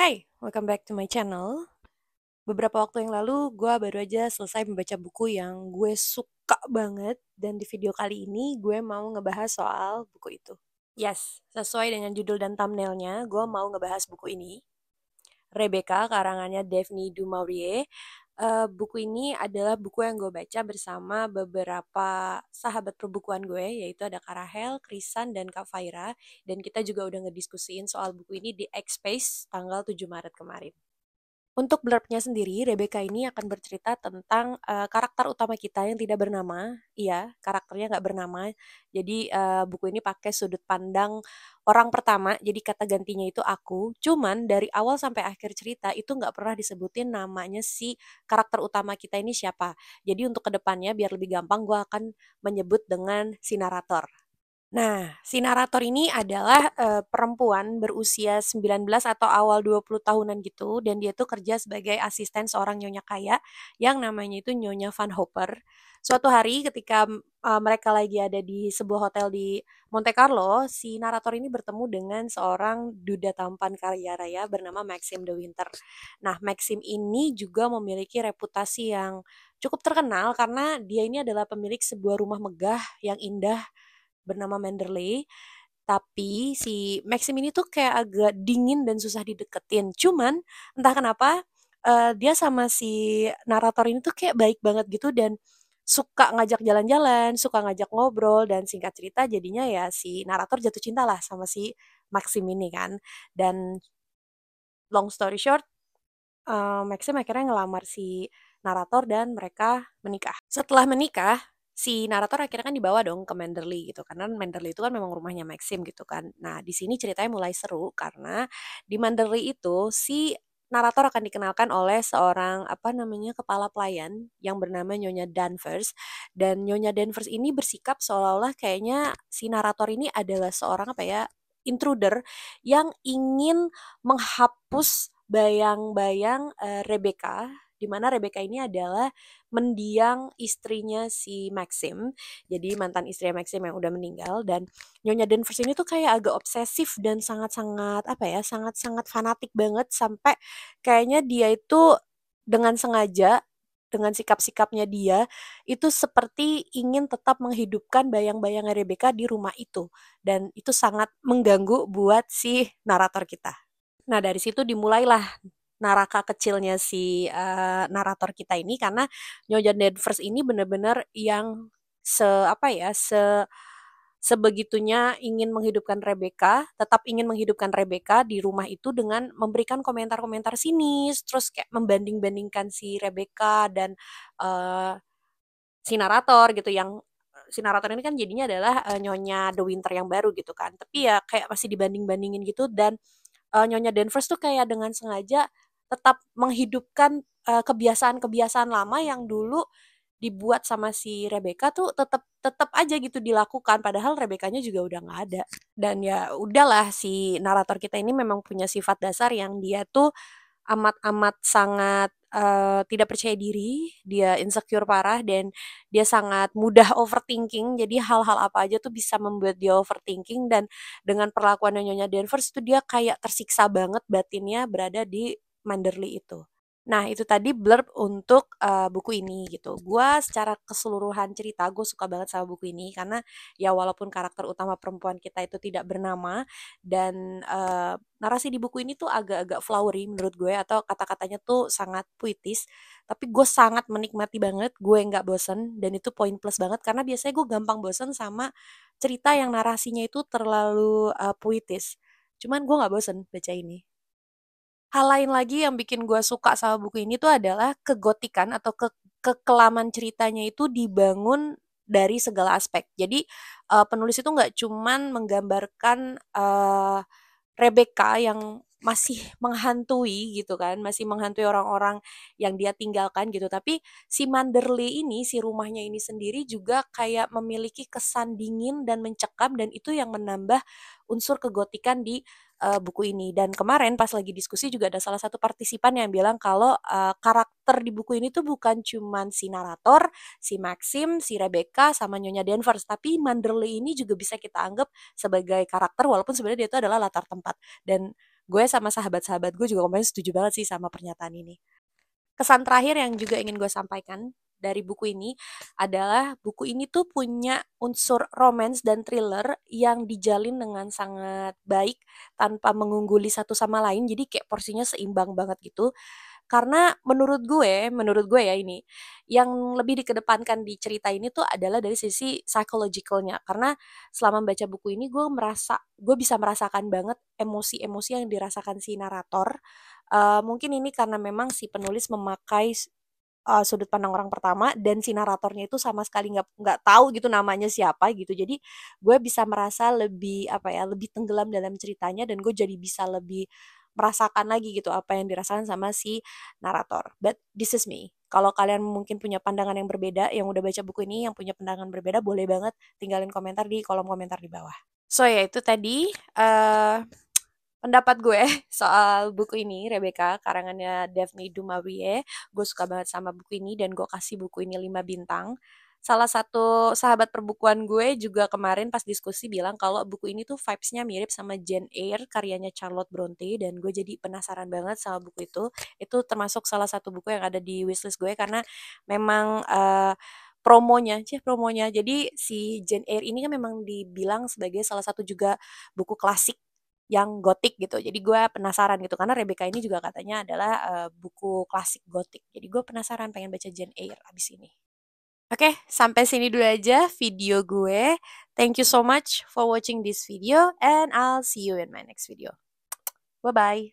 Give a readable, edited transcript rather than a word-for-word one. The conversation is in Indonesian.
Hai, welcome back to my channel. Beberapa waktu yang lalu, gue baru aja selesai membaca buku yang gue suka banget. Dan di video kali ini, gue mau ngebahas soal buku itu. Yes, sesuai dengan judul dan thumbnailnya, gue mau ngebahas buku ini. Rebecca, karangannya Daphne du Maurier. Buku ini adalah buku yang gue baca bersama beberapa sahabat perbukuan gue, yaitu ada Kak Rahel, Krisan, dan Kak Faira. Dan kita juga udah ngediskusiin soal buku ini di X-Space tanggal 7 Maret kemarin. Untuk blurbnya sendiri, Rebecca ini akan bercerita tentang karakter utama kita yang tidak bernama. Iya, karakternya nggak bernama. Jadi buku ini pakai sudut pandang orang pertama. Jadi kata gantinya itu aku. Cuman dari awal sampai akhir cerita itu nggak pernah disebutin namanya si karakter utama kita ini siapa. Jadi untuk kedepannya biar lebih gampang, gue akan menyebut dengan si narator. Nah, si narator ini adalah, perempuan berusia 19 atau awal 20 tahunan gitu, dan dia tuh kerja sebagai asisten seorang nyonya kaya yang namanya itu Nyonya Van Hopper. Suatu hari ketika, mereka lagi ada di sebuah hotel di Monte Carlo, si narator ini bertemu dengan seorang duda tampan kaya raya bernama Maxim de Winter. Nah, Maxim ini juga memiliki reputasi yang cukup terkenal karena dia ini adalah pemilik sebuah rumah megah yang indah bernama Manderley. Tapi si Maxim ini tuh kayak agak dingin dan susah dideketin. Cuman entah kenapa dia sama si narator ini tuh kayak baik banget gitu dan suka ngajak jalan-jalan, suka ngajak ngobrol dan singkat cerita jadinya ya si narator jatuh cinta lah sama si Maxim ini kan. Dan long story short, Maxim akhirnya ngelamar si narator dan mereka menikah. Setelah menikah, si narator akhirnya kan dibawa dong ke Manderley gitu, karena Manderley itu kan memang rumahnya Maxim gitu kan. Nah, di sini ceritanya mulai seru karena di Manderley itu si narator akan dikenalkan oleh seorang apa namanya kepala pelayan yang bernama Nyonya Danvers dan Nyonya Danvers ini bersikap seolah-olah kayaknya si narator ini adalah seorang apa ya intruder yang ingin menghapus bayang-bayang Rebecca, di mana Rebecca ini adalah mendiang istrinya si Maxim, jadi mantan istrinya Maxim yang udah meninggal dan Nyonya Danvers ini tuh kayak agak obsesif dan sangat-sangat apa ya, sangat-sangat fanatik banget sampai kayaknya dia itu dengan sengaja dengan sikap-sikapnya dia itu seperti ingin tetap menghidupkan bayang-bayang Rebecca di rumah itu dan itu sangat mengganggu buat si narator kita. Nah, dari situ dimulailah naraka kecilnya si, narator kita ini karena Nyonya Danvers ini benar-benar yang apa ya, sebegitunya ingin menghidupkan Rebecca, tetap ingin menghidupkan Rebecca di rumah itu dengan memberikan komentar-komentar sinis, terus kayak membanding-bandingkan si Rebecca dan, eee, si narator gitu yang si narator ini kan jadinya adalah, Nyonya de Winter yang baru gitu kan. Tapi ya kayak masih dibanding-bandingin gitu dan Nyonya Danvers tuh kayak dengan sengaja tetap menghidupkan, kebiasaan-kebiasaan lama yang dulu dibuat sama si Rebecca tuh tetep tetep aja gitu dilakukan, padahal Rebecca-nya juga udah nggak ada. Dan ya udahlah si narator kita ini memang punya sifat dasar yang dia tuh amat-amat sangat, tidak percaya diri, dia insecure parah dan dia sangat mudah overthinking. Jadi hal-hal apa aja tuh bisa membuat dia overthinking dan dengan perlakuannya Nyonya Danvers tuh dia kayak tersiksa banget batinnya berada di Manderley itu. Nah, itu tadi blurb untuk, buku ini gitu. Gua secara keseluruhan cerita, gue suka banget sama buku ini karena ya walaupun karakter utama perempuan kita itu tidak bernama dan, narasi di buku ini tuh agak-agak flowery menurut gue atau kata-katanya tuh sangat puitis, tapi gue sangat menikmati banget, gue nggak bosen dan itu poin plus banget karena biasanya gue gampang bosen sama cerita yang narasinya itu terlalu, puitis. Cuman gue nggak bosen baca ini. Hal lain lagi yang bikin gue suka sama buku ini tuh adalah kegotikan atau kekelaman ceritanya itu dibangun dari segala aspek. Jadi, penulis itu nggak cuman menggambarkan, Rebecca yang masih menghantui gitu kan, masih menghantui orang-orang yang dia tinggalkan gitu, tapi si Manderley ini, si rumahnya ini sendiri juga kayak memiliki kesan dingin dan mencekam dan itu yang menambah unsur kegotikan di, buku ini. Dan kemarin pas lagi diskusi juga ada salah satu partisipan yang bilang kalau, karakter di buku ini tuh bukan cuman si narator, si Maxim, si Rebecca, sama Nyonya Danvers, tapi Manderley ini juga bisa kita anggap sebagai karakter walaupun sebenarnya dia itu adalah latar tempat. Dan gue sama sahabat-sahabat gue juga kemarin setuju banget sih sama pernyataan ini. Kesan terakhir yang juga ingin gue sampaikan dari buku ini adalah buku ini tuh punya unsur romance dan thriller yang dijalin dengan sangat baik tanpa mengungguli satu sama lain. Jadi kayak porsinya seimbang banget gitu. Karena menurut gue ya ini, yang lebih dikedepankan di cerita ini tuh adalah dari sisi psychologicalnya. Karena selama membaca buku ini gue bisa merasakan banget emosi-emosi yang dirasakan si narator. Mungkin ini karena memang si penulis memakai sudut pandang orang pertama dan si naratornya itu sama sekali nggak tahu gitu namanya siapa gitu. Jadi gue bisa merasa lebih apa ya, lebih tenggelam dalam ceritanya dan gue jadi bisa lebih merasakan lagi gitu apa yang dirasakan sama si narator. But this is me. Kalau kalian mungkin punya pandangan yang berbeda, yang udah baca buku ini, yang punya pandangan berbeda, boleh banget tinggalin komentar di kolom komentar di bawah. So ya itu tadi pendapat gue soal buku ini, Rebecca, karangannya Daphne du Maurier. Gue suka banget sama buku ini dan gue kasih buku ini 5 bintang. Salah satu sahabat perbukuan gue juga kemarin pas diskusi bilang kalau buku ini tuh vibes-nya mirip sama Jane Eyre, karyanya Charlotte Bronte, dan gue jadi penasaran banget sama buku itu. Itu termasuk salah satu buku yang ada di wishlist gue karena memang promonya. Jadi si Jane Eyre ini kan memang dibilang sebagai salah satu juga buku klasik yang gotik gitu. Jadi gue penasaran gitu karena Rebecca ini juga katanya adalah buku klasik gotik. Jadi gue penasaran pengen baca Jane Eyre abis ini. Oke, sampai sini dulu aja video gue. Thank you so much for watching this video and I'll see you in my next video. Bye-bye.